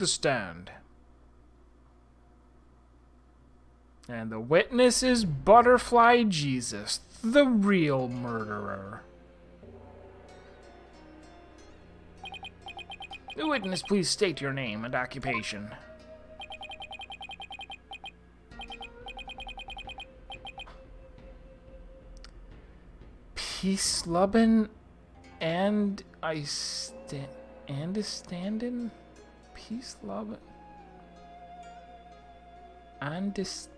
the stand. And the witness is Butterfly Jesus, the real murderer. The witness, please state your name and occupation. Pees'lubn and Andistan'dhin? Pees'lubn? Andistan'dhin.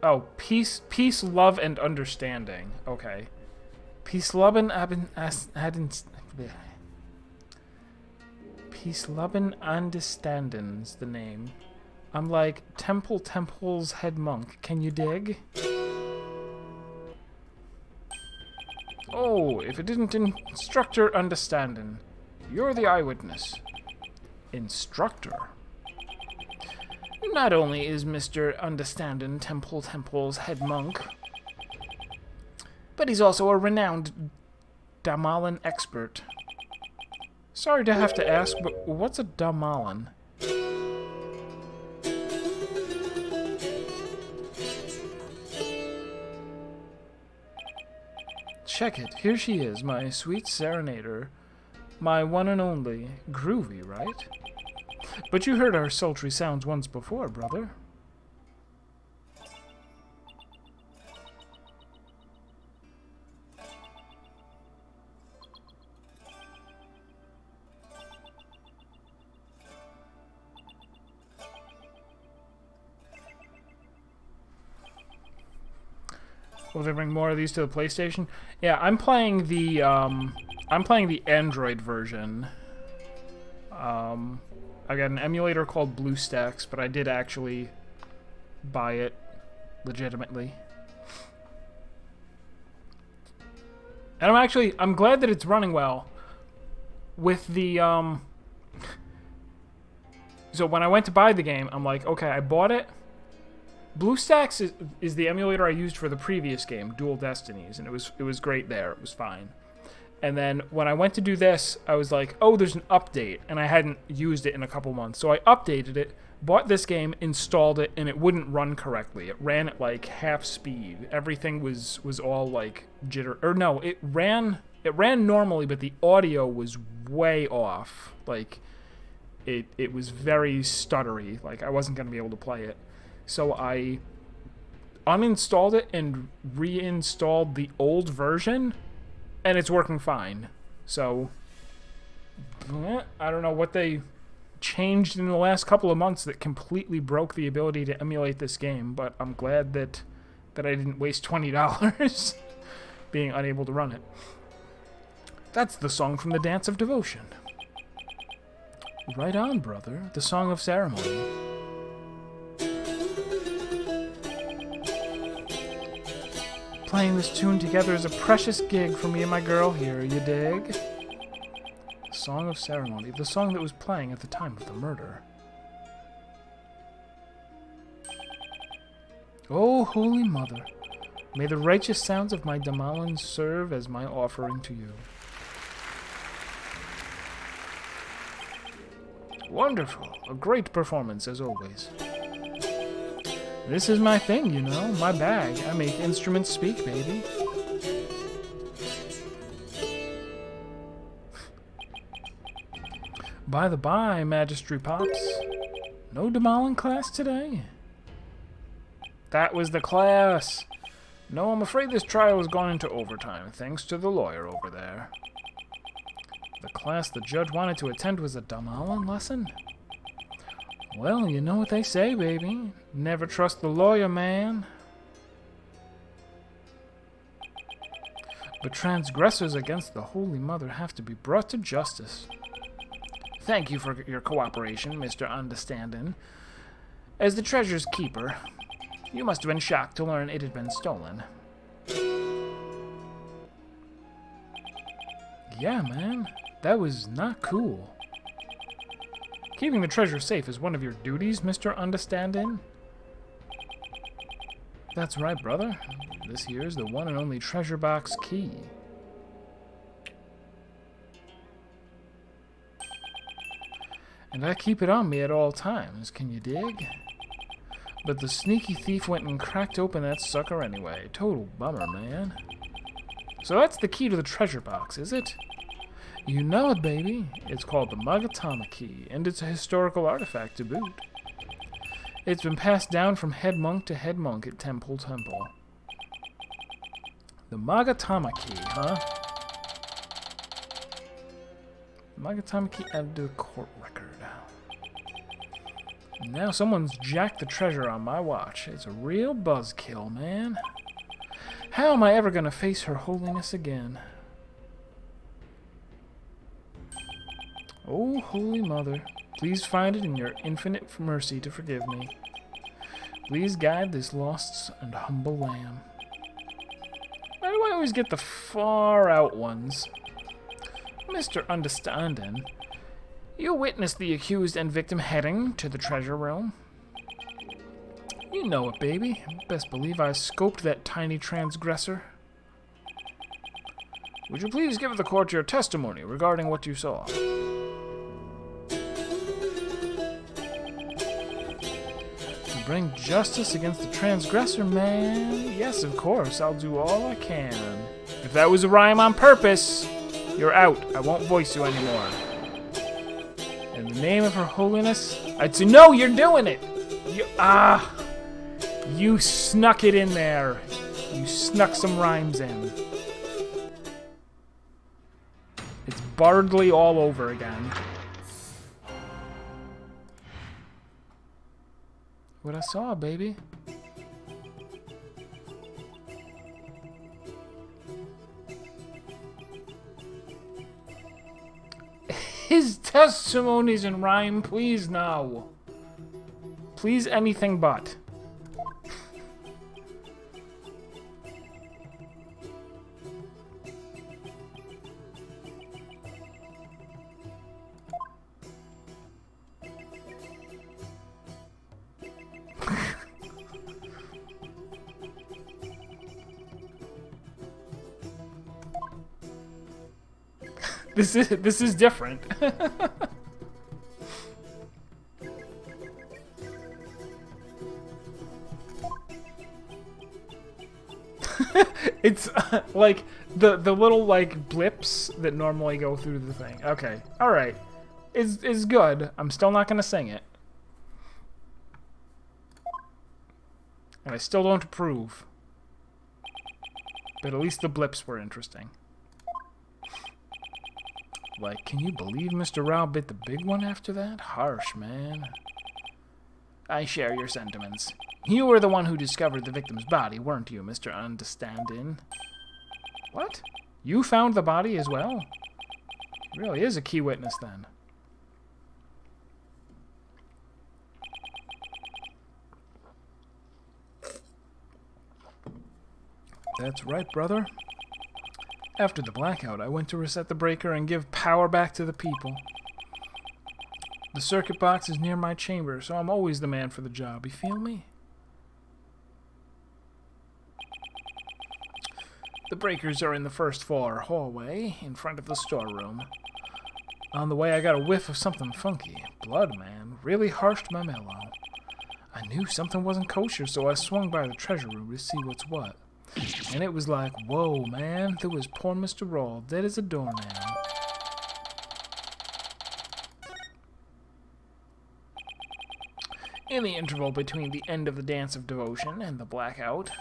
Oh, peace, love, and understanding. Okay. Pees'lubn Pees'lubn Andistan'dhin's the name. I'm like, Temple's head monk. Can you dig? Oh, if it isn't Instructor Andistan'dhin. You're the eyewitness. Instructor? Not only is Mr. Andistan'dhin Temple's head monk, but he's also a renowned Damalan expert. Sorry to have to ask, but what's a Damalan? Check it. Here she is, my sweet serenader. My one and only. Groovy, right? But you heard our sultry sounds once before, brother. Will they bring more of these to the PlayStation? Yeah, I'm playing the Android version. I got an emulator called BlueStacks, but I did actually buy it legitimately. And I'm glad that it's running well. With the, So when I went to buy the game, I'm like, okay, I bought it. BlueStacks is the emulator I used for the previous game, Dual Destinies, and it was great there. It was fine. And then when I went to do this, I was like, oh, there's an update, and I hadn't used it in a couple months. So I updated it, bought this game, installed it, and it wouldn't run correctly. It ran at like half speed. Everything was all like jitter. Or no, it ran normally, but the audio was way off. Like it was very stuttery. Like I wasn't gonna be able to play it. So I uninstalled it and reinstalled the old version, and it's working fine. So I don't know what they changed in the last couple of months that completely broke the ability to emulate this game, but I'm glad that I didn't waste $20 being unable to run it. That's the song from the Dance of Devotion. Right on, brother. The Song of Ceremony. Playing this tune together is a precious gig for me and my girl here, you dig? Song of Ceremony, the song that was playing at the time of the murder. Oh, Holy Mother, may the righteous sounds of my Damalan serve as my offering to you. Wonderful, a great performance as always. This is my thing, you know, my bag. I make instruments speak, baby. By the by, Magistry Pops, no Damalan class today? That was the class. No, I'm afraid this trial has gone into overtime, thanks to the lawyer over there. The class the judge wanted to attend was a Damalan lesson? Well, you know what they say, baby. Never trust the lawyer, man. But transgressors against the Holy Mother have to be brought to justice. Thank you for your cooperation, Mr. Andistan'dhin. As the treasure's keeper, you must have been shocked to learn it had been stolen. Yeah, man. That was not cool. Keeping the treasure safe is one of your duties, Mr. Andistan'dhin? That's right, brother. This here is the one and only treasure box key. And I keep it on me at all times, can you dig? But the sneaky thief went and cracked open that sucker anyway. Total bummer, man. So that's the key to the treasure box, is it? You know it, baby. It's called the Magatama key, and it's a historical artifact to boot. It's been passed down from head monk to head monk at Temple Temple. The Magatama key, huh? The Magatama key added to the court record. Now someone's jacked the treasure on my watch. It's a real buzzkill, man. How am I ever going to face Her Holiness again? Oh, Holy Mother, please find it in your infinite mercy to forgive me. Please guide this lost and humble lamb. Why do I always get the far out ones? Mr. Andistan'dhin, you witnessed the accused and victim heading to the treasure room. You know it, baby. Best believe I scoped that tiny transgressor. Would you please give the court your testimony regarding what you saw? To bring justice against the transgressor, man. Yes, of course. I'll do all I can. If that was a rhyme on purpose, you're out. I won't voice you anymore. In the name of Her Holiness, I'd say, no, you're doing it! You snuck it in there. You snuck some rhymes in. It's Bardley all over again. What I saw, baby. His testimonies in rhyme, please no. Please anything but. This is different. It's like the little like blips that normally go through the thing. Okay, all right, is good. I'm still not gonna sing it, and I still don't approve. But at least the blips were interesting. Like, can you believe Mr. Rao bit the big one after that? Harsh, man. I share your sentiments. You were the one who discovered the victim's body, weren't you, Mr. Andistan'dhin? What? You found the body as well? He really is a key witness, then. That's right, brother. After the blackout, I went to reset the breaker and give power back to the people. The circuit box is near my chamber, so I'm always the man for the job. You feel me? The breakers are in the first floor hallway, in front of the storeroom. On the way, I got a whiff of something funky. Blood, man. Really harshed my mellow. I knew something wasn't kosher, so I swung by the treasure room to see what's what. And it was like, whoa, man, there was poor Mr. Rawl, dead as a doornail. In the interval between the end of the dance of devotion and the blackout,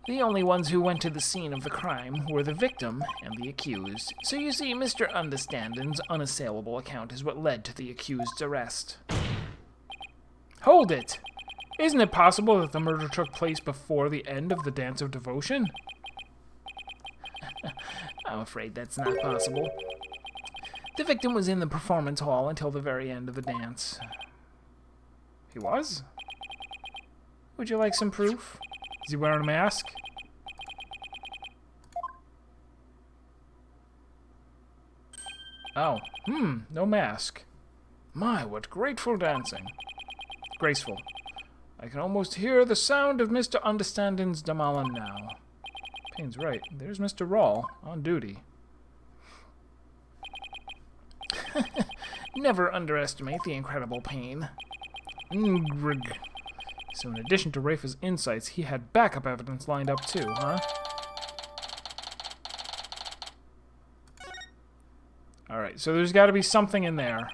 the only ones who went to the scene of the crime were the victim and the accused. So you see, Mr. Andistan'dhin's unassailable account is what led to the accused's arrest. Hold it! Isn't it possible that the murder took place before the end of the Dance of Devotion? I'm afraid that's not possible. The victim was in the performance hall until the very end of the dance. He was? Would you like some proof? Is he wearing a mask? Oh, no mask. My, what grateful dancing. Graceful. I can almost hear the sound of Mr. Andistan'dhin's Damalan now. Payne's right. There's Mr. Rawl, on duty. Never underestimate the incredible pain. Ur'gaid. So in addition to Rafa's insights, he had backup evidence lined up too, huh? Alright, so there's got to be something in there.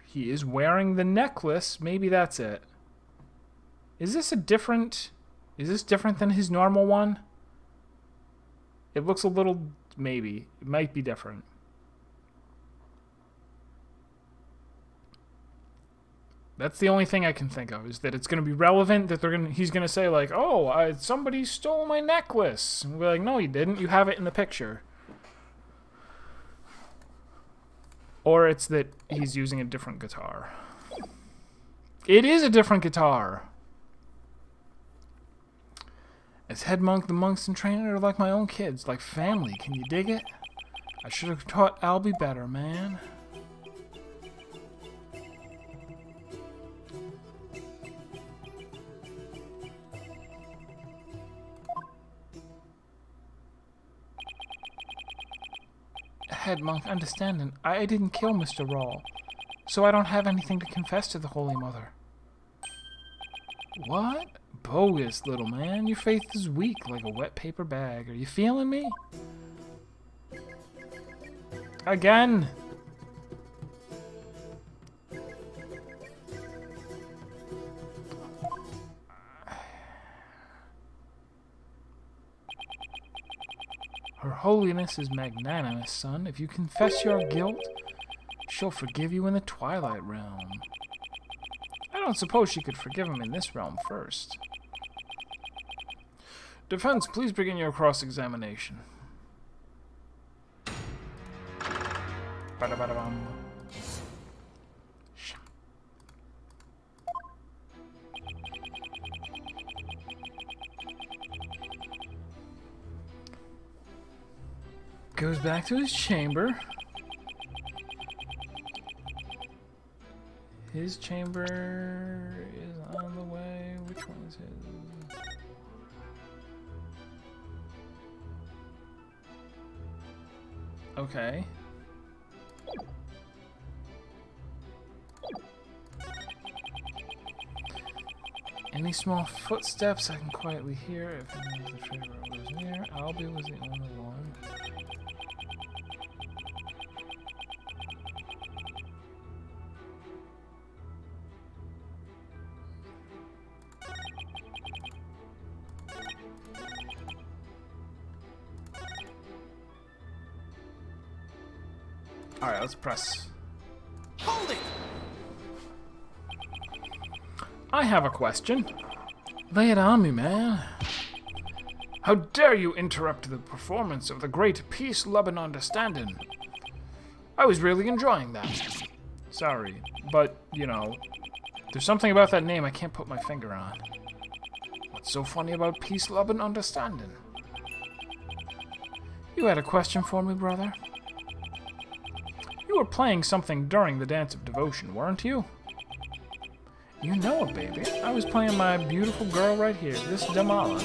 He is wearing the necklace. Maybe that's it. Is this a different... Is this different than his normal one? It looks a little... Maybe. It might be different. That's the only thing I can think of, is that it's going to be relevant, that he's going to say, like, oh, somebody stole my necklace. And we're like, no, you didn't. You have it in the picture. Or it's that he's using a different guitar. It is a different guitar. As head monk, the monks in training are like my own kids, like family. Can you dig it? I should have taught Albie better, man. Head monk, Andistan'dhin, I didn't kill Mr. Rawl, so I don't have anything to confess to the Holy Mother. What? Bogus, little man. Your faith is weak like a wet paper bag. Are you feeling me? Again! Her Holiness is magnanimous, son. If you confess your guilt, she'll forgive you in the Twilight Realm. I don't suppose she could forgive him in this realm first. Defense, please begin your cross-examination. Ba-da-ba-da-bum. Goes back to his chamber. His chamber is on the way. Which one is his? Okay. Any small footsteps I can quietly hear if any of the treasure was near. Albie was the only one. Alright, let's press. Hold it! I have a question. Lay it on me, man. How dare you interrupt the performance of the great Pees'lubn Andistan'dhin? I was really enjoying that. Sorry, but, you know, there's something about that name I can't put my finger on. What's so funny about Pees'lubn Andistan'dhin? You had a question for me, brother? You were playing something during the Dance of Devotion, weren't you? You know it, baby. I was playing my beautiful girl right here, this Damalan.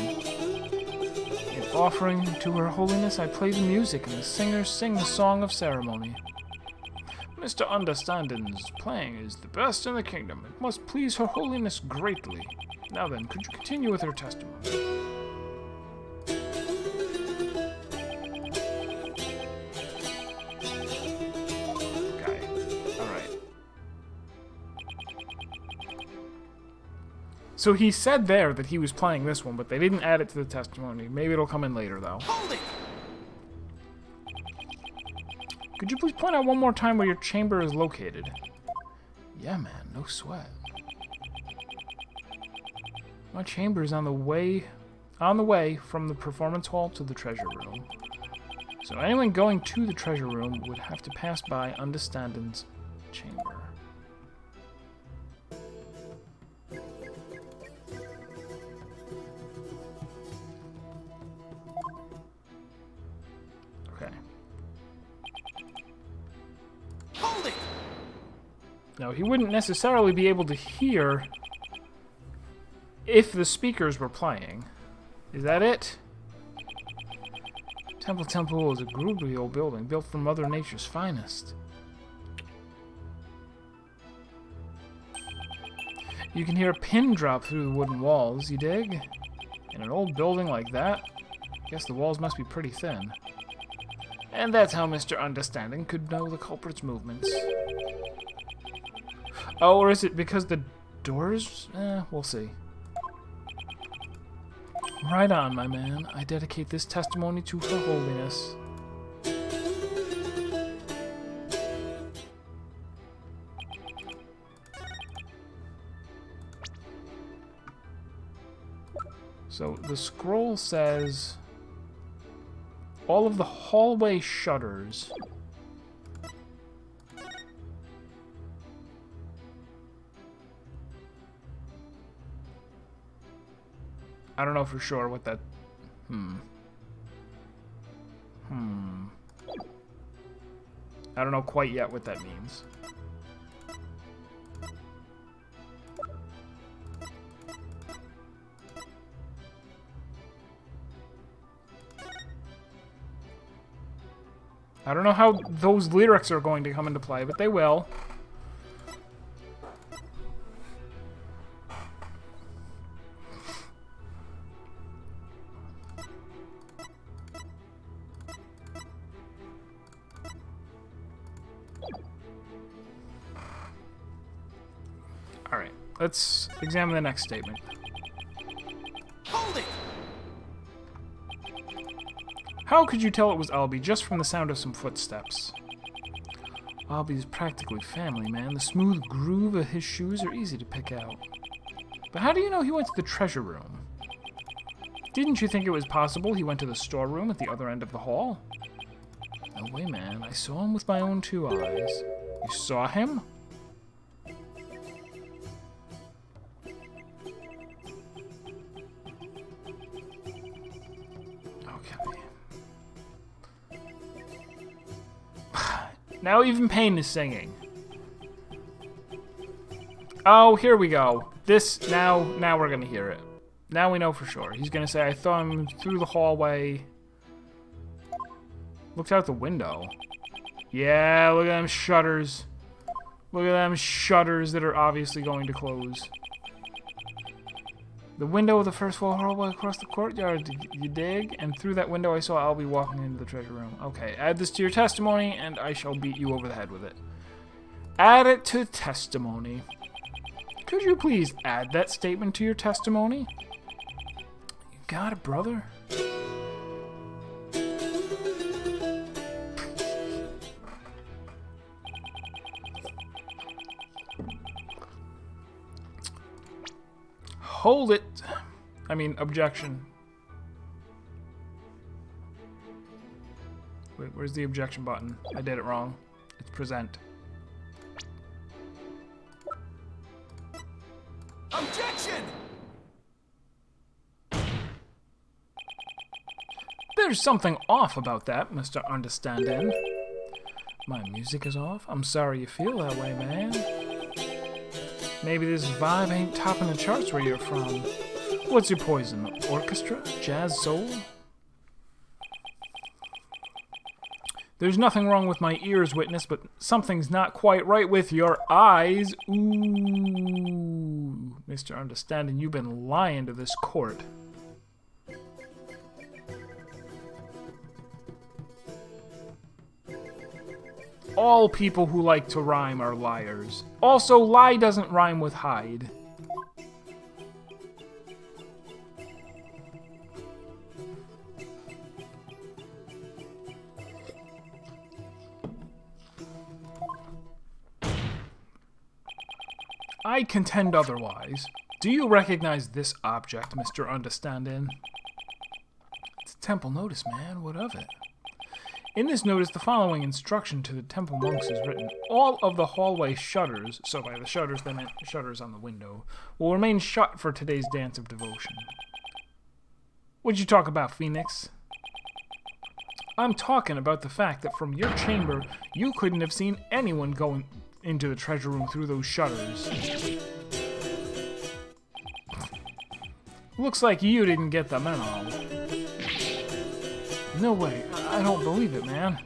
In offering to Her Holiness, I play the music and the singers sing the song of ceremony. Mr. Andistan'dhin's playing is the best in the kingdom. It must please Her Holiness greatly. Now then, could you continue with her testimony? So he said there that he was playing this one, but they didn't add it to the testimony. Maybe it'll come in later, though. Hold it! Could you please point out one more time where your chamber is located? Yeah, man, no sweat. My chamber is on the way from the performance hall to the treasure room. So anyone going to the treasure room would have to pass by Andistan'dhin's chamber. Now, he wouldn't necessarily be able to hear if the speakers were playing. Is that it? Temple is a groovy old building built from Mother Nature's finest. You can hear a pin drop through the wooden walls, you dig? In an old building like that, guess the walls must be pretty thin. And that's how Mr. Andistan'dhin could know the culprit's movements. Oh, or is it because the doors? We'll see. Right on, my man. I dedicate this testimony to Her Holiness. So the scroll says all of the hallway shutters I don't know for sure what that... I don't know quite yet what that means. I don't know how those lyrics are going to come into play, but they will. Alright, let's examine the next statement. Hold it! How could you tell it was Albie just from the sound of some footsteps? Albie's practically family, man. The smooth groove of his shoes are easy to pick out. But how do you know he went to the treasure room? Didn't you think it was possible he went to the storeroom at the other end of the hall? No way, man. I saw him with my own 2 eyes. You saw him? Now even Pain is singing. Oh, here we go. This, now we're gonna hear it. Now we know for sure. He's gonna say, I saw him through the hallway. Looked out the window. Yeah, look at them shutters. Look at them shutters that are obviously going to close. The window of the first floor hallway across the courtyard, you dig? And through that window I saw Albie walking into the treasure room. Okay, add this to your testimony, and I shall beat you over the head with it. Add it to testimony. Could you please add that statement to your testimony? You got it, brother. Hold it. I mean, objection. Wait, where's the objection button? I did it wrong. It's present. Objection! There's something off about that, Mr. Andistan'dhin. My music is off? I'm sorry you feel that way, man. Maybe this vibe ain't topping the charts where you're from. What's your poison? Orchestra? Jazz soul? There's nothing wrong with my ears, witness, but something's not quite right with your eyes. Ooh. Mr. Andistan'dhin, you've been lying to this court. All people who like to rhyme are liars. Also, lie doesn't rhyme with hide. I contend otherwise. Do you recognize this object, Mr. Andistan'dhin? It's a temple notice, man. What of it? In this notice, the following instruction to the temple monks is written. All of the hallway shutters, so by the shutters they meant shutters on the window, will remain shut for today's dance of devotion. What'd you talk about, Phoenix? I'm talking about the fact that from your chamber, you couldn't have seen anyone going into the treasure room through those shutters. Looks like you didn't get the memo. No way. I don't believe it, man.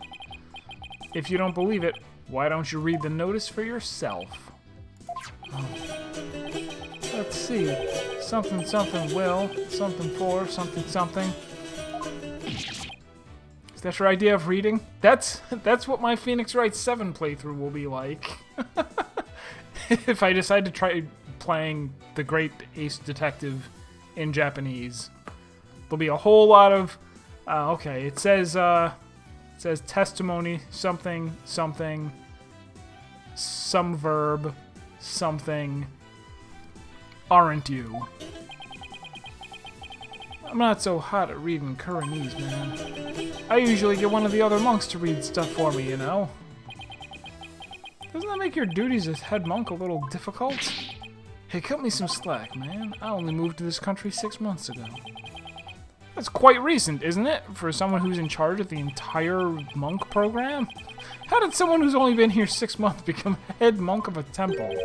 If you don't believe it, why don't you read the notice for yourself? Oh. Let's see. Something, something will. Something for. Something, something. Is that your idea of reading? That's what my Phoenix Wright 7 playthrough will be like. If I decide to try playing The Great Ace Detective in Japanese. There'll be a whole lot of... okay, it says testimony, something, something, some verb, something, aren't you? I'm not so hot at reading Khura'inese, man. I usually get one of the other monks to read stuff for me, you know? Doesn't that make your duties as head monk a little difficult? Hey, cut me some slack, man. I only moved to this country 6 months ago. That's quite recent, isn't it? For someone who's in charge of the entire monk program? How did someone who's only been here 6 months become head monk of a temple?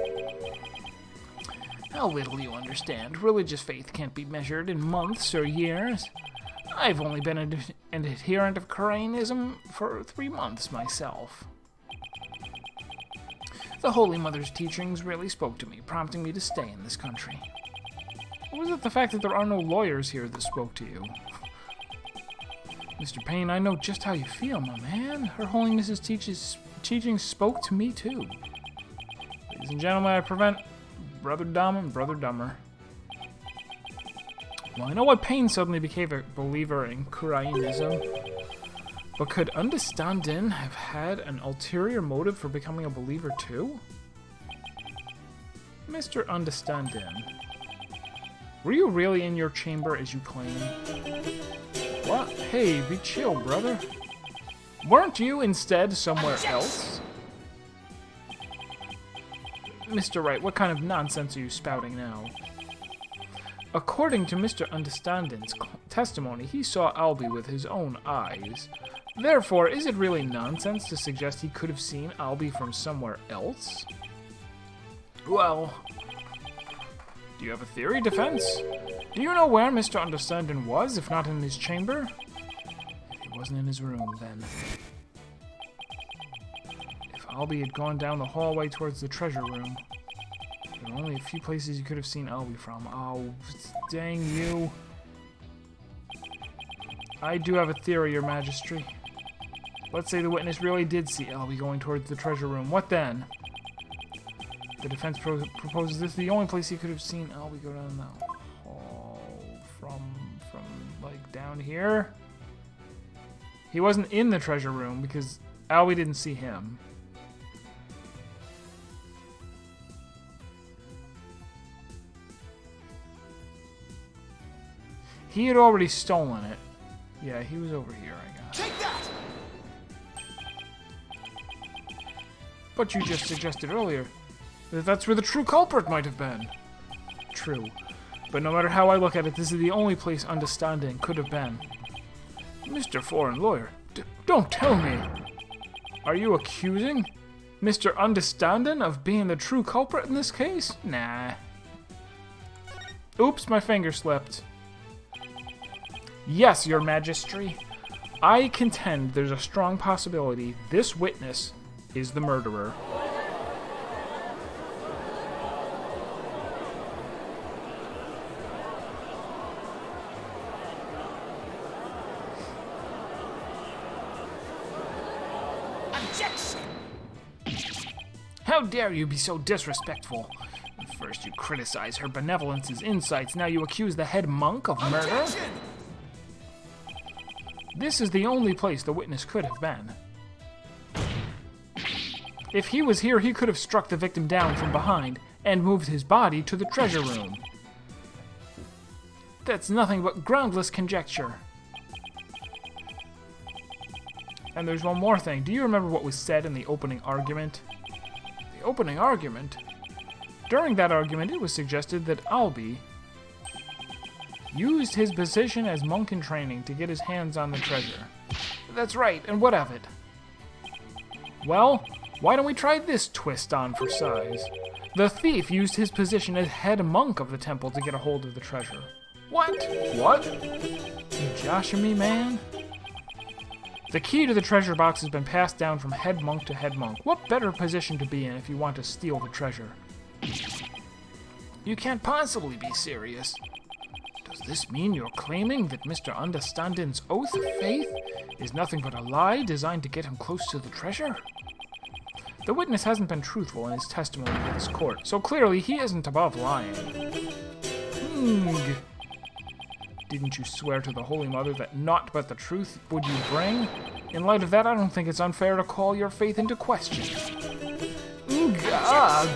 How little you understand. Religious faith can't be measured in months or years. I've only been an adherent of Khura'inism for 3 months myself. The Holy Mother's teachings really spoke to me, prompting me to stay in this country. Or was it the fact that there are no lawyers here that spoke to you? Mr. Payne, I know just how you feel, my man. Her Holiness's teachings spoke to me, too. Ladies and gentlemen, I prevent Brother Dumb and Brother Dumber. Well, I know why Payne suddenly became a believer in Khura'inism, but could Andistan'dhin have had an ulterior motive for becoming a believer, too? Mr. Andistan'dhin, were you really in your chamber as you claim? What? Hey, be chill, brother. Weren't you instead somewhere else? Mr. Wright, what kind of nonsense are you spouting now? According to Mr. Andistan'dhin's testimony, he saw Albie with his own eyes. Therefore, is it really nonsense to suggest he could have seen Albie from somewhere else? Well, do you have a theory, defense? Do you know where Mr. Andistan'dhin was, if not in his chamber? If he wasn't in his room, then... If Albie had gone down the hallway towards the treasure room, there were only a few places you could have seen Albie from. Oh, dang you. I do have a theory, Your Majesty. Let's say the witness really did see Albie going towards the treasure room. What then? The defense proposes this is the only place he could have seen Albie go down the hall from like down here. He wasn't in the treasure room because Albie didn't see him. He had already stolen it. Yeah, he was over here, I guess. Take that! But you just suggested earlier that that's where the true culprit might have been. True. But no matter how I look at it, this is the only place Andistan'dhin could have been. Mr. Foreign Lawyer, don't tell me. Are you accusing Mr. Andistan'dhin of being the true culprit in this case? Nah. Oops, my finger slipped. Yes, Your Majesty. I contend there's a strong possibility this witness is the murderer. Objection! How dare you be so disrespectful? First you criticize her benevolence's insights, now you accuse the head monk of murder? Objection! This is the only place the witness could have been. If he was here, he could have struck the victim down from behind and moved his body to the treasure room. That's nothing but groundless conjecture. And there's one more thing. Do you remember what was said in the opening argument? The opening argument? During that argument, it was suggested that Albie used his position as monk in training to get his hands on the treasure. That's right, and what of it? Well, why don't we try this twist on for size? The thief used his position as head monk of the temple to get a hold of the treasure. What? What? You joshing me, man? The key to the treasure box has been passed down from head monk to head monk. What better position to be in if you want to steal the treasure? You can't possibly be serious. Does this mean you're claiming that Mr. Andistan'dhin's oath of faith is nothing but a lie designed to get him close to the treasure? The witness hasn't been truthful in his testimony to this court, so clearly he isn't above lying. Didn't you swear to the Holy Mother that naught but the truth would you bring? In light of that, I don't think it's unfair to call your faith into question. Ur'gaid.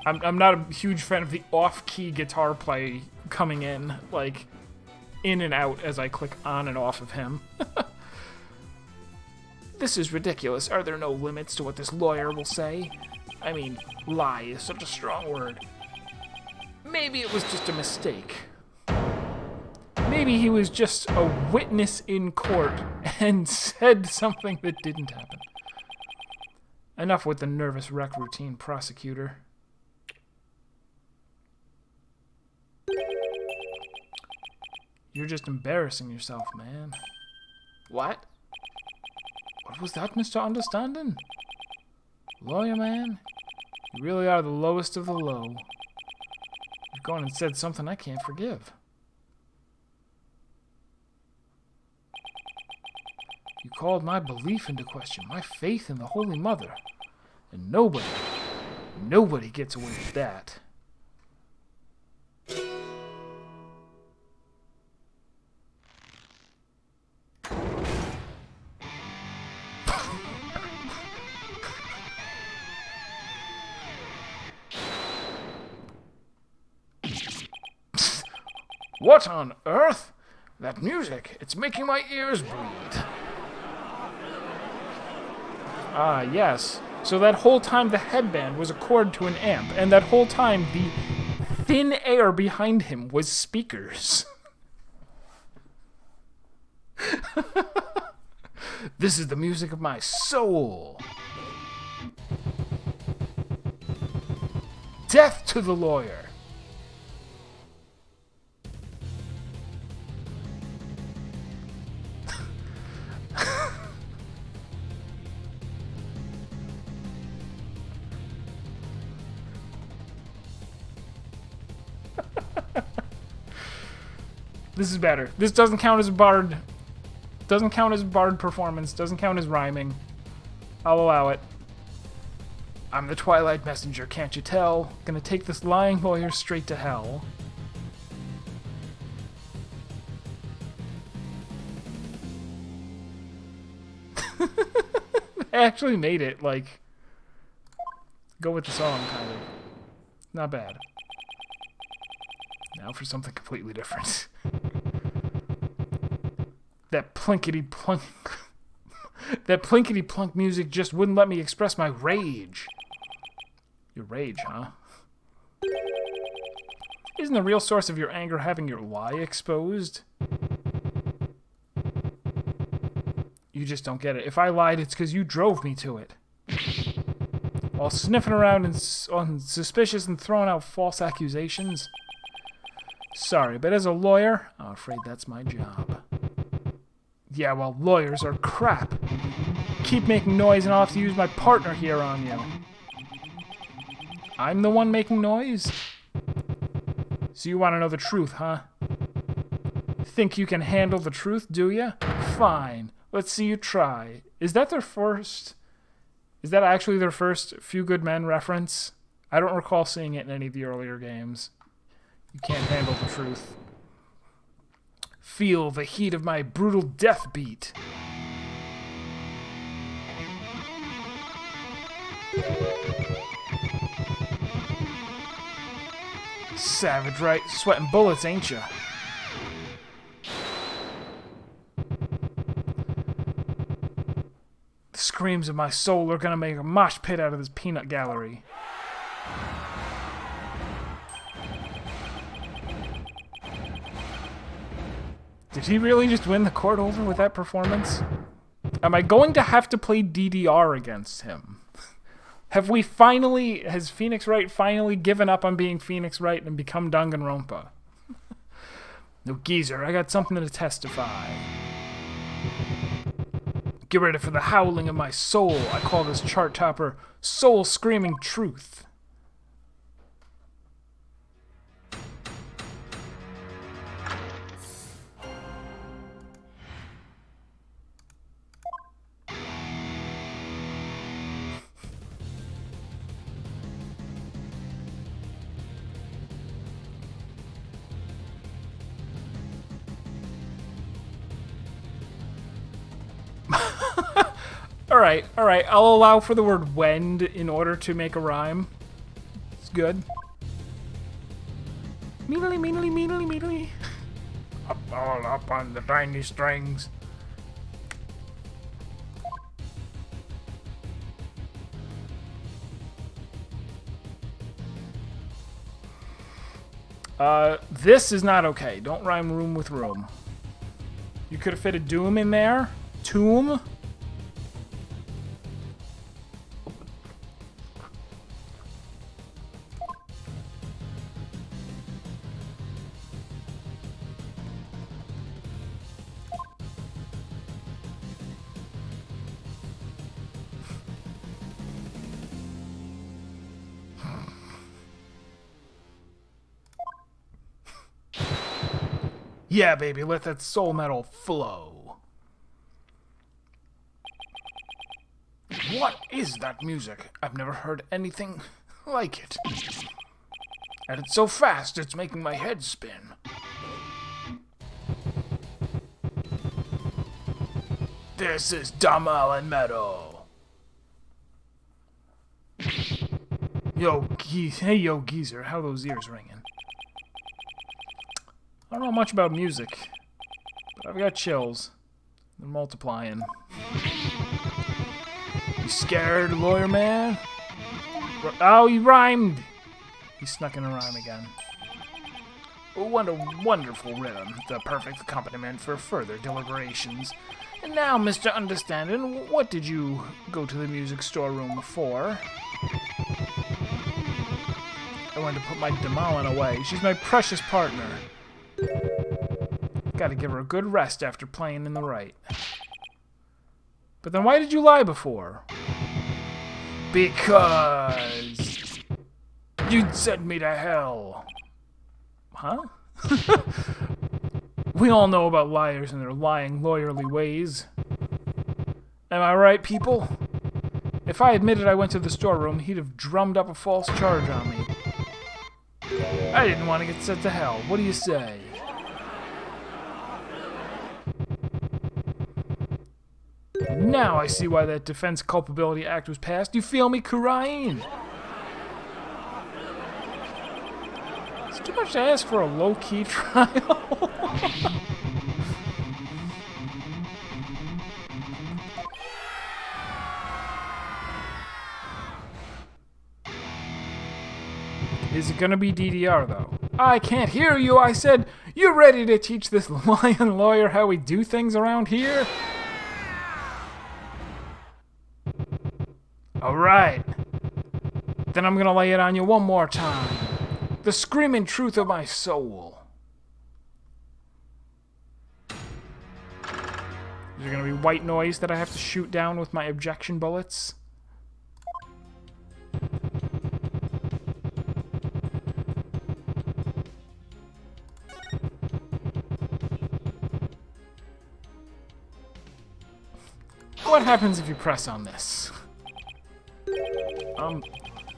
I'm not a huge fan of the off-key guitar play coming in, like, in and out as I click on and off of him. This is ridiculous. Are there no limits to what this lawyer will say? I mean, lie is such a strong word. Maybe it was just a mistake. Maybe he was just a witness in court and said something that didn't happen. Enough with the nervous wreck routine, prosecutor. You're just embarrassing yourself, man. What? What was that, Mr. Andistan'dhin? Lawyer man, you really are the lowest of the low. You've gone and said something I can't forgive. You called my belief into question, my faith in the Holy Mother. And nobody gets away with that. What on earth? That music, it's making my ears bleed. Ah, yes. So that whole time the headband was a cord to an amp, and that whole time the thin air behind him was speakers. This is the music of my soul. Death to the lawyer. This is better. This doesn't count as a bard. Doesn't count as a bard performance. Doesn't count as rhyming. I'll allow it. I'm the Twilight Messenger, can't you tell? Gonna take this lying lawyer straight to hell. I actually made it, like, go with the song, kind of. Not bad. Now for something completely different. That plinkety-plunk... that plinkety-plunk music just wouldn't let me express my rage. Your rage, huh? Isn't the real source of your anger having your lie exposed? You just don't get it. If I lied, it's because you drove me to it. While sniffing around on suspicious and throwing out false accusations. Sorry, but as a lawyer, I'm afraid that's my job. Yeah, well, lawyers are crap. Keep making noise and I'll have to use my partner here on you. I'm the one making noise? So you want to know the truth, huh? Think you can handle the truth, do ya? Fine. Let's see you try. Is that their first... Is that actually their first Few Good Men reference? I don't recall seeing it in any of the earlier games. You can't handle the truth. Feel the heat of my brutal death beat. Savage, right? Sweating bullets, ain't ya? The screams of my soul are gonna make a mosh pit out of this peanut gallery. Did he really just win the court over with that performance? Am I going to have to play DDR against him? Has Phoenix Wright finally given up on being Phoenix Wright and become Danganronpa? No, geezer, I got something to testify. Get ready for the howling of my soul. I call this chart topper Soul Screaming Truth. Alright, I'll allow for the word wend in order to make a rhyme. It's good. Meanly, meanly, meanly, meanly. All up on the tiny strings. This is not okay. Don't rhyme room with room. You could have fit a doom in there. Tomb. Yeah, baby, let that soul metal flow. What is that music? I've never heard anything like it. And it's so fast, it's making my head spin. This is dumb Allen metal. Hey, yo, geezer, how are those ears ringing? I don't know much about music, but I've got chills. They're multiplying. You scared, lawyer man? Oh, he rhymed! He snuck in a rhyme again. Oh, what a wonderful rhythm. The perfect accompaniment for further deliberations. And now, Mr. Andistan'dhin, what did you go to the music storeroom for? I wanted to put my Damalin away. She's my precious partner. Gotta give her a good rest after playing in the Wright. But then why did you lie before? Because you'd send me to hell. Huh? We all know about liars and their lying, lawyerly ways. Am I right, people? If I admitted I went to the storeroom, he'd have drummed up a false charge on me. I didn't want to get sent to hell. What do you say? Now I see why that Defense Culpability Act was passed. You feel me, Khura'in? It's too much to ask for a low-key trial. Is it gonna be DDR, though? I can't hear you, I said! You ready to teach this lion lawyer how we do things around here? Alright. Then I'm gonna lay it on you one more time. The screaming truth of my soul. Is there gonna be white noise that I have to shoot down with my objection bullets? What happens if you press on this?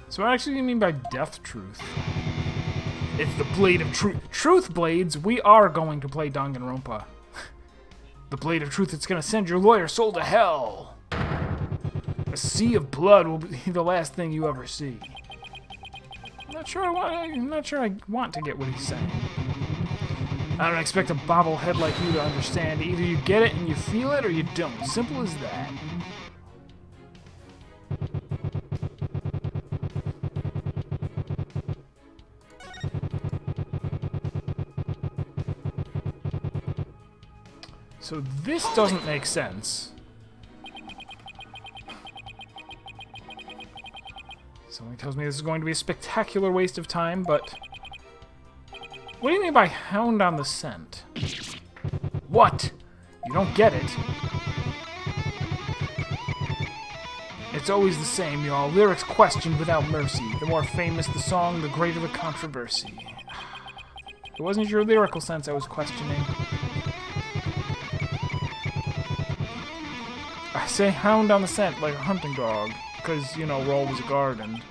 So what actually do you mean by death truth? It's the blade of truth. Truth blades, we are going to play Danganronpa. The blade of truth that's gonna send your lawyer soul to hell. A sea of blood will be the last thing you ever see. I'm not sure I want to get what he's saying. I don't expect a bobblehead like you to understand. Either you get it and you feel it, or you don't. Simple as that. So this doesn't make sense. tells me this is going to be a spectacular waste of time, but... What do you mean by hound on the scent? What? You don't get it. It's always the same, y'all. Lyrics questioned without mercy. The more famous the song, the greater the controversy. It wasn't your lyrical sense I was questioning. I say hound on the scent like a hunting dog, because, you know, we're always gardened.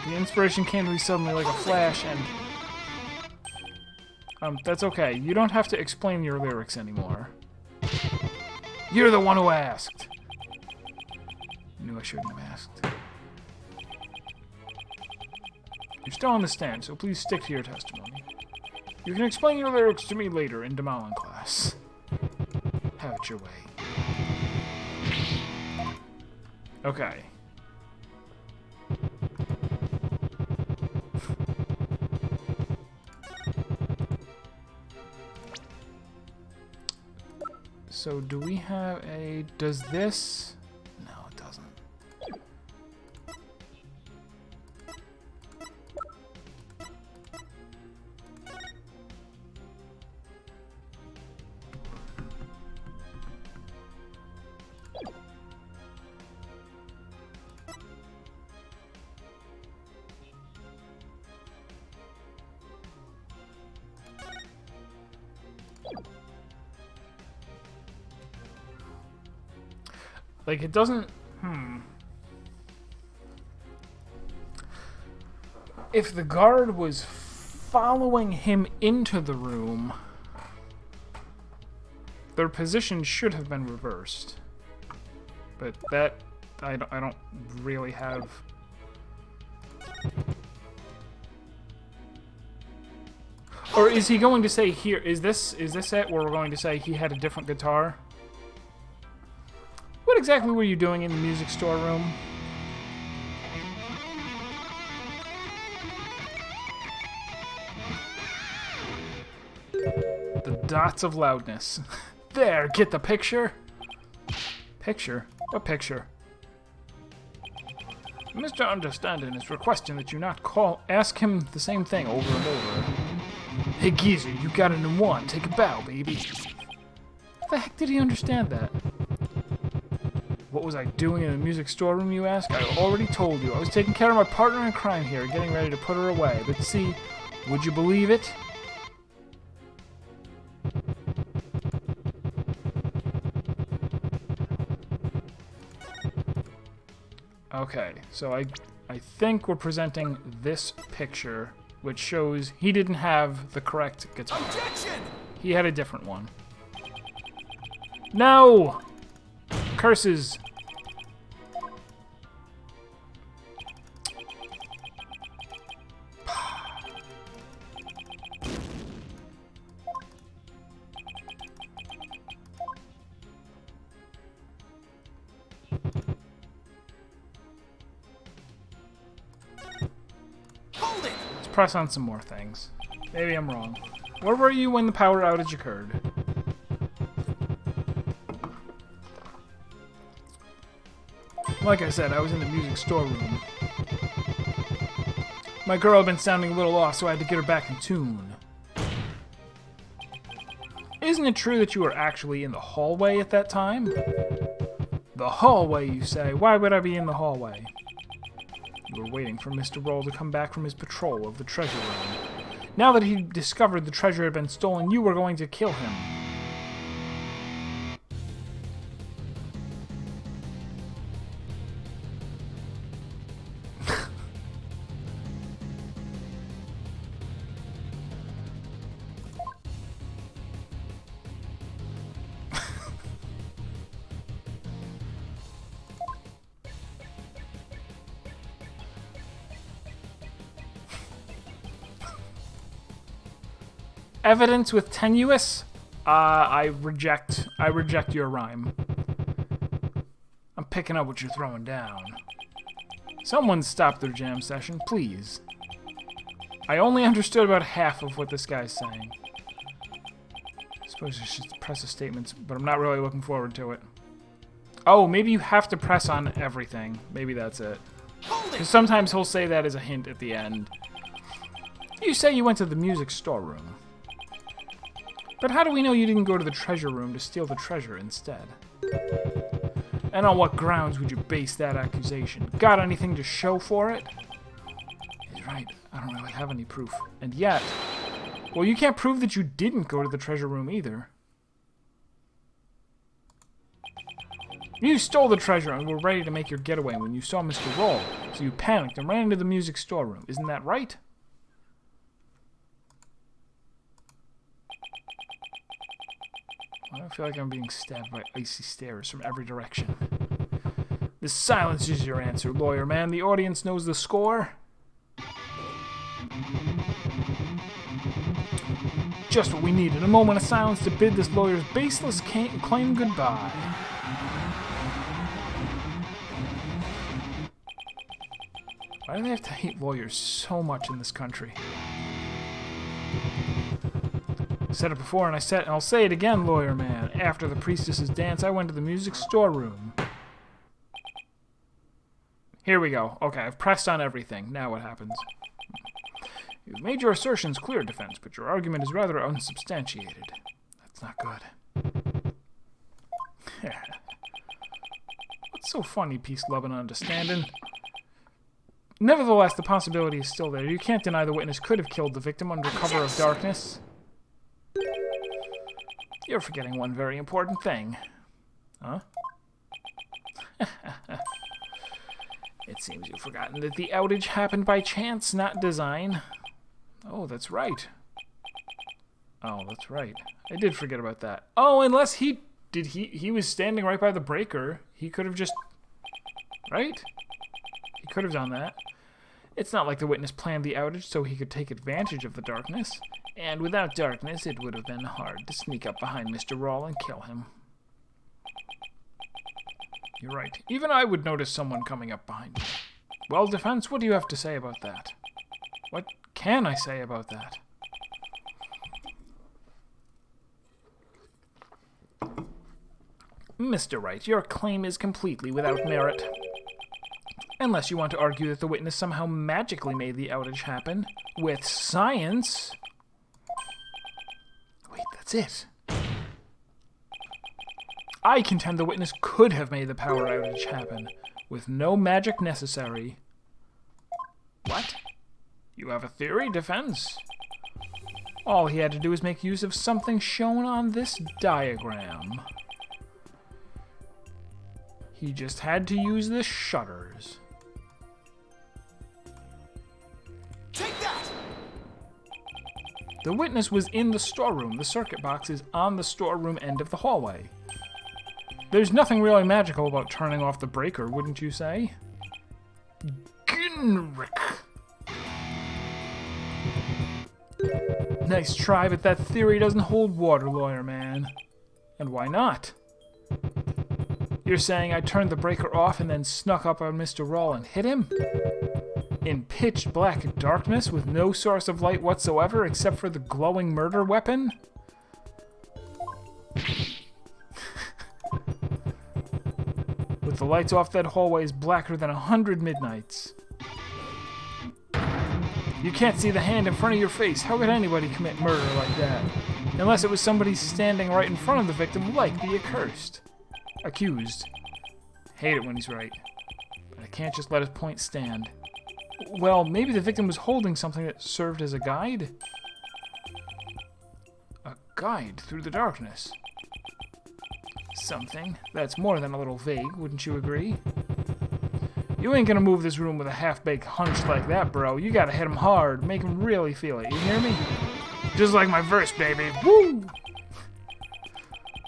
The inspiration came to me suddenly like a flash, and... that's okay. You don't have to explain your lyrics anymore. You're the one who asked. Knew I shouldn't have asked. You're still on the stand, so please stick to your testimony. You can explain your lyrics to me later in Demolin class. Have it your way. Okay. So do we have a... Does this... No, it doesn't. Like, it doesn't... If the guard was following him into the room, their position should have been reversed. But that... I don't really have... Or is he going to say here... Is this it where we're going to say he had a different guitar? What exactly were you doing in the music store room? The dots of loudness. There, get the picture? Picture? What picture? Mr. Andistan'dhin is requesting that you not ask him the same thing over and over. Hey geezer, you got it in one. Take a bow, baby. How the heck did he understand that? What was I doing in the music storeroom, you ask? I already told you. I was taking care of my partner in crime here, getting ready to put her away. But see, would you believe it? Okay, so I think we're presenting this picture, which shows he didn't have the correct guitar. Objection! He had a different one. No! Curses! Hold it! Let's press on some more things. Maybe I'm wrong. Where were you when the power outage occurred? Like I said, I was in the music storeroom. My girl had been sounding a little off, so I had to get her back in tune. Isn't it true that you were actually in the hallway at that time? The hallway, you say? Why would I be in the hallway? You were waiting for Mr. Roll to come back from his patrol of the treasure room. Now that he discovered the treasure had been stolen, you were going to kill him. Evidence with tenuous? I reject your rhyme. I'm picking up what you're throwing down. Someone stop their jam session, please. I only understood about half of what this guy's saying. I suppose I should press the statements, but I'm not really looking forward to it. Oh, maybe you have to press on everything. Maybe that's it. Hold it! Because sometimes he'll say that as a hint at the end. You say you went to the music storeroom. But how do we know you didn't go to the treasure room to steal the treasure instead? And on what grounds would you base that accusation? Got anything to show for it? He's right. I don't really have any proof. And yet... Well, you can't prove that you didn't go to the treasure room either. You stole the treasure and were ready to make your getaway when you saw Mr. Roll, so you panicked and ran into the music storeroom. Isn't that right? I feel like I'm being stabbed by icy stares from every direction. This silence is your answer, lawyer man. The audience knows the score. Just what we needed. A moment of silence to bid this lawyer's baseless claim goodbye. Why do they have to hate lawyers so much in this country? I said it before, and I'll say it again, lawyer man. After the priestess's dance, I went to the music storeroom. Here we go. Okay, I've pressed on everything. Now what happens? You've made your assertions clear, defense, but your argument is rather unsubstantiated. That's not good. What's so funny, Pees'lubn and Andistan'dhin? Nevertheless, the possibility is still there. You can't deny the witness could have killed the victim under cover of darkness. You're forgetting one very important thing. Huh? It seems you've forgotten that the outage happened by chance, not design. Oh, that's right. Oh, that's right. I did forget about that. Oh, unless he was standing right by the breaker. He could have just... Right? He could have done that. It's not like the witness planned the outage so he could take advantage of the darkness. And without darkness, it would have been hard to sneak up behind Mr. Roll and kill him. You're right. Even I would notice someone coming up behind me. Well, defense, what do you have to say about that? What can I say about that? Mr. Wright, your claim is completely without merit. Unless you want to argue that the witness somehow magically made the outage happen. With science... Wait, that's it. I contend the witness could have made the power outage happen, with no magic necessary. What? You have a theory, defense? All he had to do was make use of something shown on this diagram. He just had to use the shutters. Take that! The witness was in the storeroom. The circuit box is on the storeroom end of the hallway. There's nothing really magical about turning off the breaker, wouldn't you say? Ginrick. Nice try, but that theory doesn't hold water, lawyer man. And why not? You're saying I turned the breaker off and then snuck up on Mr. Roll and hit him? In pitch black darkness with no source of light whatsoever except for the glowing murder weapon? With the lights off, that hallway is blacker than 100 midnights. You can't see the hand in front of your face. How could anybody commit murder like that? Unless it was somebody standing right in front of the victim, like the accursed. Accused. Hate it when he's right. But I can't just let his point stand. Well, maybe the victim was holding something that served as a guide? A guide through the darkness. Something that's more than a little vague, wouldn't you agree? You ain't gonna move this room with a half-baked hunch like that, bro. You gotta hit him hard, make him really feel it, you hear me? Just like my verse, baby. Woo!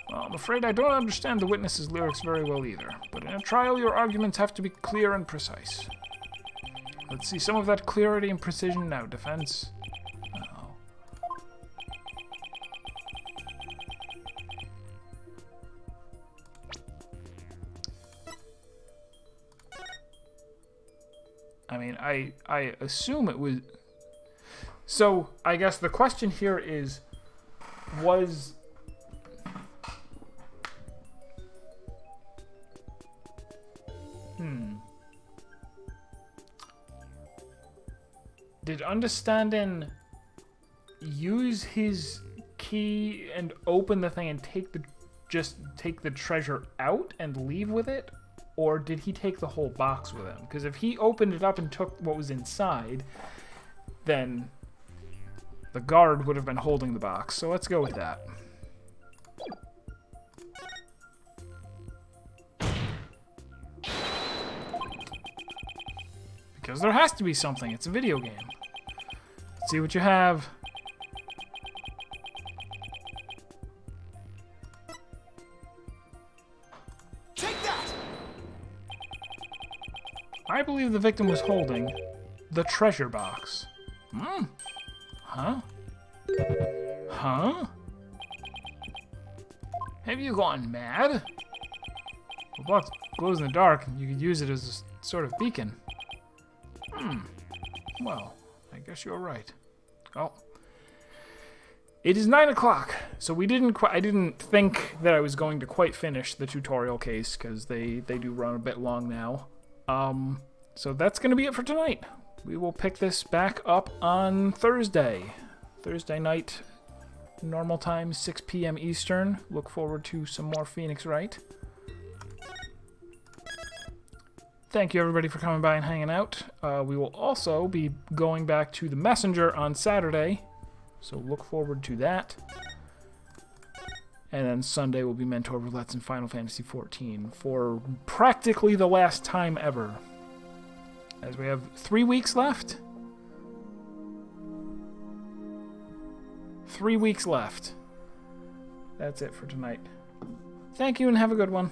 Well, I'm afraid I don't understand the witness's lyrics very well either, but in a trial your arguments have to be clear and precise. Let's see some of that clarity and precision now, defense. Uh-oh. I mean, I assume it was... So, I guess the question here is, Did Andistan'dhin use his key and open the thing and just take the treasure out and leave with it? Or did he take the whole box with him? Because if he opened it up and took what was inside, then the guard would have been holding the box. So let's go with that. Because there has to be something. It's a video game. Let's see what you have. Take that! I believe the victim was holding the treasure box. Huh? Huh? Have you gone mad? The box glows in the dark, and you could use it as a sort of beacon. Well, I guess you're right. Oh. It is 9 o'clock, so I didn't think that I was going to quite finish the tutorial case, because they do run a bit long now. So that's going to be it for tonight. We will pick this back up on Thursday. Thursday night, normal time, 6 p.m. Eastern. Look forward to some more Phoenix Wright. Thank you, everybody, for coming by and hanging out. We will also be going back to the Messenger on Saturday, so look forward to that. And then Sunday will be Mentor Roulettes in Final Fantasy XIV for practically the last time ever. As we have 3 weeks left. 3 weeks left. That's it for tonight. Thank you and have a good one.